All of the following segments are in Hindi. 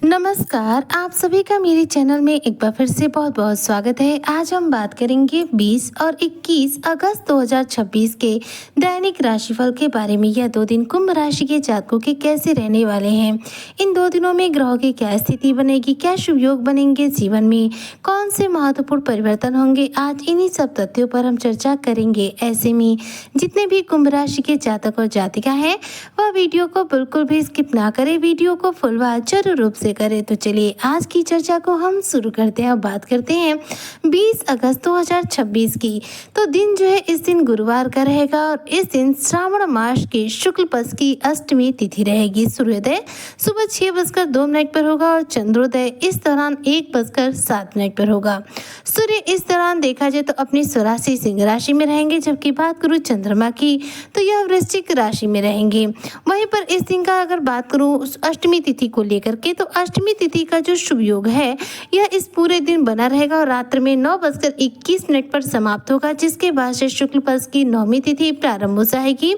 नमस्कार, आप सभी का मेरे चैनल में एक बार फिर से बहुत-बहुत स्वागत है। आज हम बात करेंगे 20 और 21 अगस्त 2026 के दैनिक राशिफल के बारे में। यह 2 दिन कुंभ राशि के जातकों के कैसे रहने वाले हैं। इन 2 दिनों में ग्रहों की क्या स्थिति बनेगी, क्या शुभ योग बनेंगे, जीवन में कौन से महत्वपूर्ण परिवर्तन होंगे, आज इन्हीं सब तथ्यों पर हम चर्चा करेंगे। ऐसे में जितने भी कुंभ राशि के जातक और जातिका हैं, वह वीडियो को बिल्कुल भी स्किप ना करें, वीडियो को फुल वॉच जरूर रूप से करें। तो चलिए आज की चर्चा को हम शुरू करते हैं और बात करते हैं 20 अगस्त 2026 की। तो दिन जो है इस दिन गुरुवार का रहेगा और इस दिन श्रावण मास के शुक्ल पक्ष की अष्टमी तिथि रहेगी। सूर्योदय सुबह 6:02 पर होगा और चंद्रोदय इस दौरान 1:07 पर होगा। सूर्य इस दौरान देखा जाए तो अपनी स्वराशि सिंह राशि में रहेंगे, जबकि बात करूँ चंद्रमा की तो यह वृश्चिक राशि में रहेंगे। वहीं पर इस दिन का अगर बात करूँ अष्टमी तिथि को लेकर के, तो अष्टमी तिथि का जो शुभ योग है यह इस पूरे दिन बना रहेगा और रात्र में 9:21 पर समाप्त होगा, जिसके बाद से शुक्ल पक्ष की नौमी तिथि प्रारंभ हो जाएगी।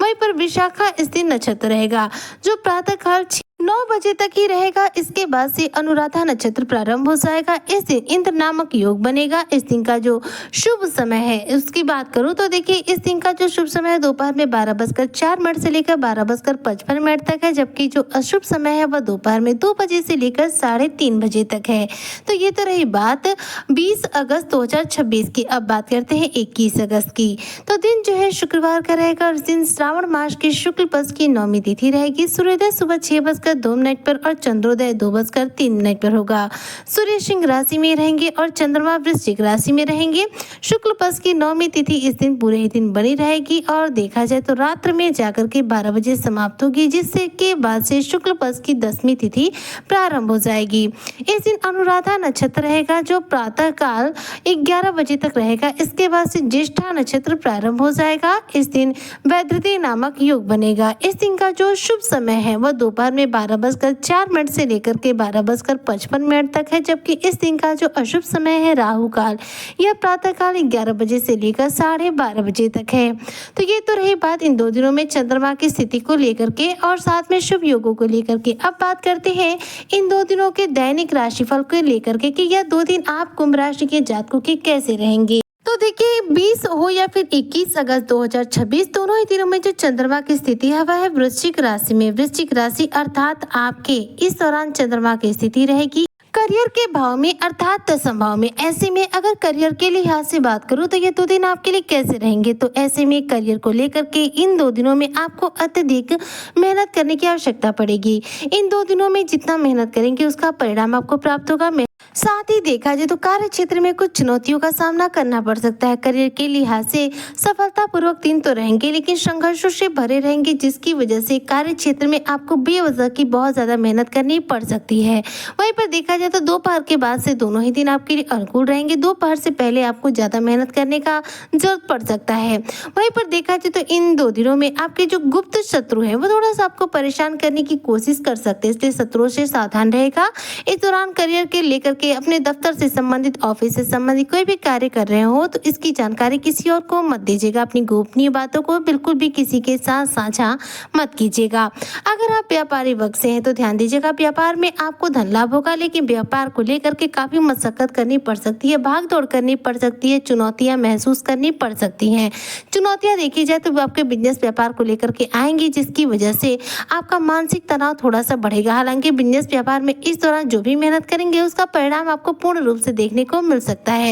वहीं पर विशाखा इस दिन नक्षत्र रहेगा जो प्रातः काल 9 बजे तक ही रहेगा। इसके बाद से अनुराधा नक्षत्र प्रारंभ हो जाएगा। इस दिन इंद्र नामक योग बनेगा। इस दिन का जो शुभ समय है उसकी बात करूं तो देखिए इस दिन का जो शुभ समय है दोपहर में 12:04 से लेकर 12:55 तक है, जबकि जो अशुभ समय है वह दोपहर में 2 बजे से लेकर 3:30 बजे तक है। तो ये तो रही बात 20 अगस्त 2026 की। अब बात करते हैं 21 अगस्त की। तो दिन जो है शुक्रवार का रहेगा और इस दिन श्रावण मास की शुक्ल पक्ष की नौमी तिथि रहेगी। सूर्योदय सुबह 6:02 पर और चंद्रोदय 2:03 पर होगा। सूर्य सिंह राशि में रहेंगे और चंद्रमा वृश्चिक राशि में रहेंगे। शुक्ल पक्ष की नौमी तिथि इस दिन पूरे ही दिन बनी रहेगी और देखा जाए तो रात्र में जाकर के 12 बजे समाप्त होगी, जिससे के बाद से शुक्ल पक्ष की 10वीं तिथि प्रारंभ हो जाएगी। इस दिन अनुराधा नक्षत्र रहेगा जो प्रातः काल 11 बजे तक रहेगा। इसके बाद से ज्येष्ठा नक्षत्र प्रारंभ हो जाएगा। इस दिन वैधृति नामक योग बनेगा। इस दिन का जो शुभ समय है वह दोपहर में 12:04 से लेकर के 12:55 तक है, जबकि इस दिन का जो अशुभ समय है राहु काल यह प्रातः काल 11 बजे से लेकर 12:30 बजे तक है। तो ये तो रही बात इन 2 दिनों में चंद्रमा की स्थिति को लेकर के और साथ में शुभ योगों को लेकर के। अब बात करते हैं इन 2 दिनों के दैनिक राशिफल को लेकर के कि यह 2 दिन आप कुंभ राशि के जातकों के कैसे रहेंगे। तो देखिए 20 हो या फिर 21 अगस्त 2026 दोनों ही दिनों में जो चंद्रमा की स्थिति है वह है वृश्चिक राशि में। वृश्चिक राशि अर्थात आपके इस दौरान चंद्रमा की स्थिति रहेगी करियर के भाव में अर्थात 10वें भाव में। ऐसे में अगर करियर के लिहाज से बात करूं तो ये 2 दिन आपके लिए कैसे रहेंगे। तो ऐसे में करियर को लेकर के इन 2 दिनों में आपको अत्यधिक मेहनत करने की आवश्यकता पड़ेगी। इन 2 दिनों में जितना मेहनत करेंगे उसका परिणाम आपको प्राप्त होगा। साथ ही देखा जाए तो कार्य क्षेत्र में कुछ चुनौतियों का सामना करना पड़ सकता है। करियर के लिहाज से सफलतापूर्वक दिन तो रहेंगे लेकिन संघर्षों से भरे रहेंगे, जिसकी वजह से कार्य क्षेत्र में आपको बेवजह की बहुत ज्यादा मेहनत करनी पड़ सकती है। वहीं पर देखा जाए तो दोपहर के बाद से दोनों ही दिन आपके लिए अनुकूल रहेंगे। दोपहर से पहले आपको ज्यादा मेहनत करने का जरूरत पड़ सकता है। वहीं पर देखा जाए तो इन 2 दिनों में आपके जो गुप्त शत्रु है वो थोड़ा सा आपको परेशान करने की कोशिश कर सकते हैं, इसलिए शत्रुओं से सावधान रहेगा। इस दौरान करियर के लेकर के अपने दफ्तर से संबंधित, ऑफिस से संबंधित कोई भी कार्य कर रहे हो तो इसकी जानकारी किसी और को मत दीजिएगा। अपनी गोपनीय बातों को बिल्कुल भी किसी के साथ साझा मत कीजिएगा। अगर आप व्यापारी वर्ग से हैं तो ध्यान दीजिएगा, व्यापार में आपको धन लाभ होगा लेकिन व्यापार को लेकर के काफी मशक्कत करनी पड़ सकती है, भाग दौड़ करनी पड़ सकती है, चुनौतियां महसूस करनी पड़ सकती हैं। चुनौतियां देखी जाए तो आपके बिजनेस व्यापार को लेकर के आएंगी, जिसकी वजह से आपका मानसिक तनाव थोड़ा सा बढ़ेगा। हालांकि बिजनेस व्यापार में इस दौरान जो भी मेहनत करेंगे उसका परिणाम आपको पूर्ण रूप से देखने को मिल सकता है।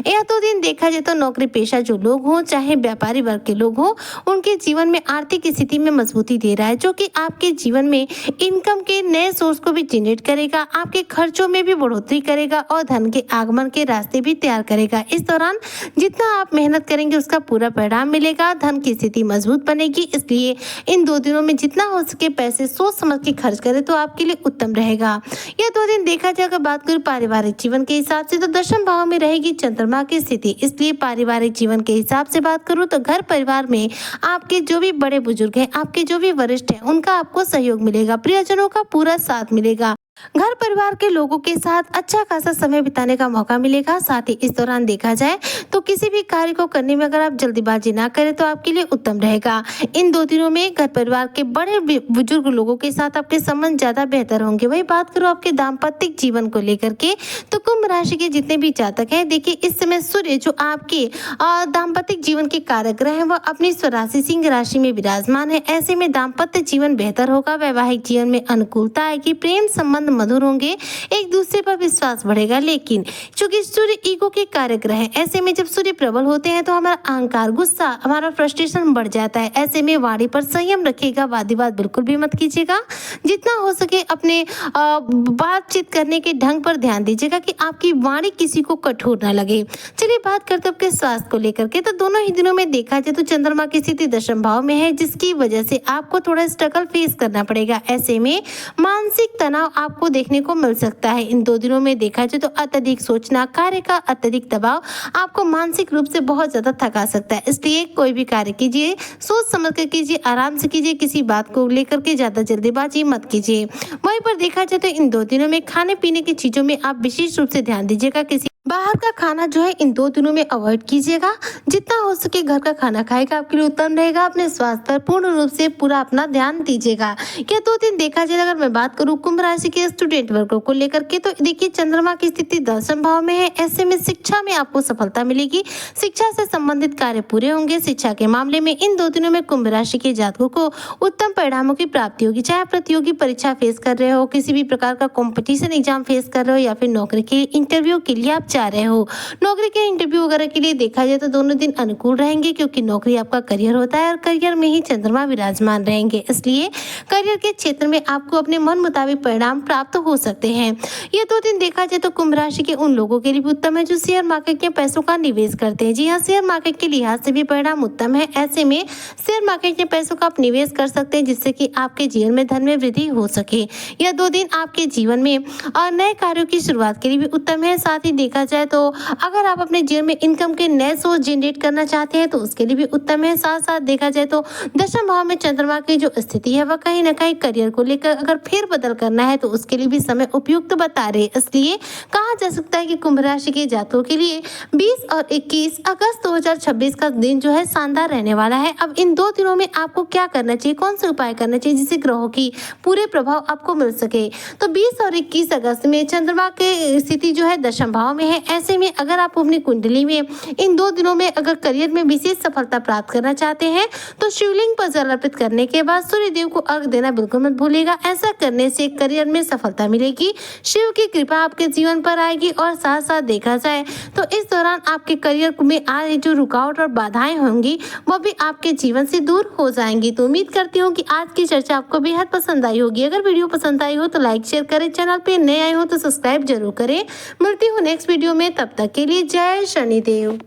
यह 2 दिन देखा जाए तो नौकरी पेशा जो लोग हों चाहे व्यापारी वर्ग के लोग हों, उनके जीवन में आर्थिक स्थिति में मजबूती दे रहा है, जो कि आपके जीवन में इनकम के नए सोर्स को भी जनरेट करेगा, आपके खर्चों में भी बढ़ोतरी करेगा और धन के आगमन के रास्ते भी तैयार करेगा। इस दौरान जितना आप मेहनत करेंगे उसका पूरा परिणाम मिलेगा, धन की स्थिति मजबूत बनेगी। इसलिए इन 2 दिनों में जितना हो सके पैसे सोच समझ के खर्च करें तो आपके लिए उत्तम रहेगा। यह 2 दिन देखा जाए अगर बात करूं पारिवारिक जीवन के हिसाब से तो 10वें भाव में रहेगी चंद्रमा की स्थिति। इसलिए पारिवारिक जीवन के हिसाब से बात करूं तो घर परिवार में आपके जो भी बड़े बुजुर्ग हैं, आपके जो भी वरिष्ठ हैं, उनका आपको सहयोग मिलेगा, प्रियजनों का पूरा साथ मिलेगा। घर परिवार के लोगों के साथ अच्छा खासा समय बिताने का मौका मिलेगा। साथ ही इस दौरान देखा जाए तो किसी भी कार्य को करने में अगर आप जल्दीबाजी ना करें तो आपके लिए उत्तम रहेगा। इन 2 दिनों में घर परिवार के बड़े बुजुर्ग लोगों के साथ आपके संबंध ज्यादा बेहतर होंगे। वही बात करो आपके दाम्पत्य जीवन को लेकर के, तो कुंभ राशि के जितने भी जातक हैं, देखिए इस समय सूर्य जो आपके दाम्पत्य जीवन के कारक ग्रह हैं, वह अपनी स्वराशि सिंह राशि में विराजमान है। ऐसे में दाम्पत्य जीवन बेहतर होगा, वैवाहिक जीवन में अनुकूलता आएगी, प्रेम संबंध मधुर होंगे, एक दूसरे पर विश्वास बढ़ेगा। लेकिन चूंकि सूर्य ईगो के कारक ग्रह है, ऐसे में जब सूर्य प्रबल होते हैं तो हमारा अहंकार, गुस्सा, हमारा फ्रस्ट्रेशन बढ़ जाता है। ऐसे में वाणी पर संयम रखिएगा, वाद विवाद बिल्कुल भी मत कीजिएगा। जितना हो सके अपने बातचीत करने के ढंग पर ध्यान दीजिएगा कि आपकी वाणी किसी को कठोर ना लगे। चलिए बात करते हैं आपके स्वास्थ्य को लेकर के, तो दोनों ही दिनों में देखा जाए तो चंद्रमा की स्थिति दशम भाव में है, जिसकी वजह से आपको थोड़ा स्ट्रगल फेस करना पड़ेगा। ऐसे में मानसिक तनाव आपको देखने को मिल सकता है। इन 2 दिनों में देखा जाए तो अत्यधिक सोचना, कार्य का अत्यधिक दबाव आपको मानसिक रूप से बहुत ज्यादा थका सकता है। इसलिए कोई भी कार्य कीजिए सोच समझ कर कीजिए, आराम से कीजिए, किसी बात को लेकर के ज्यादा जल्दीबाजी मत कीजिए। वहीं पर देखा जाए तो इन 2 दिनों में खाने पीने की चीजों में आप विशेष रूप से ध्यान दीजिएगा। किसी बाहर का खाना जो है इन 2 दिनों में अवॉइड कीजिएगा। जितना हो सके घर का खाना खाएगा आपके लिए उत्तम रहेगा। अपने स्वास्थ्य पर पूर्ण रूप से पूरा अपना ध्यान दीजिएगा। क्या 2 दिन देखा जाए, अगर मैं बात करूं कुंभ राशि के स्टूडेंट वर्गों को लेकर के, तो देखिए चंद्रमा की स्थिति दशम भाव में है। ऐसे में शिक्षा में आपको सफलता मिलेगी, शिक्षा से संबंधित कार्य पूरे होंगे। शिक्षा के मामले में इन 2 दिनों में कुंभ राशि के जातकों को उत्तम परिणामों की प्राप्ति होगी। चाहे प्रतियोगी परीक्षा फेस कर रहे हो, किसी भी प्रकार का कॉम्पिटिशन एग्जाम फेस कर रहे हो, या फिर नौकरी के इंटरव्यू के लिए आप जा रहे हो, नौकरी के इंटरव्यू वगैरह के लिए देखा जाए तो दोनों दिन अनुकूल रहेंगे, क्योंकि नौकरी आपका करियर होता है और करियर में ही चंद्रमा विराजमान रहेंगे। इसलिए करियर के क्षेत्र में आपको अपने मन मुताबिक परिणाम प्राप्त हो सकते हैं। ये 2 दिन देखा जाए तो कुंभ राशि के उन लोगों के लिए भी उत्तम है जो शेयर मार्केट के पैसों का निवेश करते हैं। जी हाँ, शेयर मार्केट के लिहाज से भी परिणाम उत्तम है। ऐसे में शेयर मार्केट में पैसों का आप निवेश कर सकते हैं, जिससे कि आपके जीवन में धन में वृद्धि हो सके। यह 2 दिन आपके जीवन में नए कार्यों की शुरुआत के लिए भी उत्तम है। साथ ही देखा जाए तो अगर आप अपने जीवन में इनकम के नए सोर्स जनरेट करना चाहते हैं तो उसके लिए भी उत्तम है। साथ साथ देखा जाए तो दशम भाव में चंद्रमा की जो स्थिति है वह कहीं ना कहीं करियर को लेकर अगर फेर बदल करना है तो उसके लिए भी समय उपयुक्त बता रहे। इसलिए कहा जा सकता है कि कुंभ राशि के जातकों के लिए 20 और 21 अगस्त 2026 का दिन जो है शानदार रहने वाला है। अब इन 2 दिनों में आपको क्या करना चाहिए, कौन से उपाय करना चाहिए जिससे ग्रहों की पूरे प्रभाव आपको मिल सके, तो 20 और 21 अगस्त में चंद्रमा की स्थिति जो है दशम भाव में है। ऐसे में अगर आप अपनी कुंडली में इन 2 दिनों में अगर करियर में विशेष सफलता प्राप्त करना चाहते हैं तो शिवलिंग पर जल अर्पित करने के बाद सूर्य देव को अर्घ देना बिल्कुल मत भूलिएगा। ऐसा करने से करियर में सफलता मिलेगी, शिव की कृपा आपके जीवन पर आएगी। और साथ साथ देखा जाए तो इस दौरान आपके करियर में आ रही जो रुकावट और बाधाएं होंगी वह भी आपके जीवन से दूर हो जाएंगी। तो उम्मीद करती हूँ कि आज की चर्चा आपको बेहद पसंद आई होगी। अगर वीडियो पसंद आई हो तो लाइक शेयर करें, चैनल पे नए आए हो तो सब्सक्राइब जरूर करें। मिलती हूँ नेक्स्ट वीडियो में, तब तक के लिए जय शनिदेव।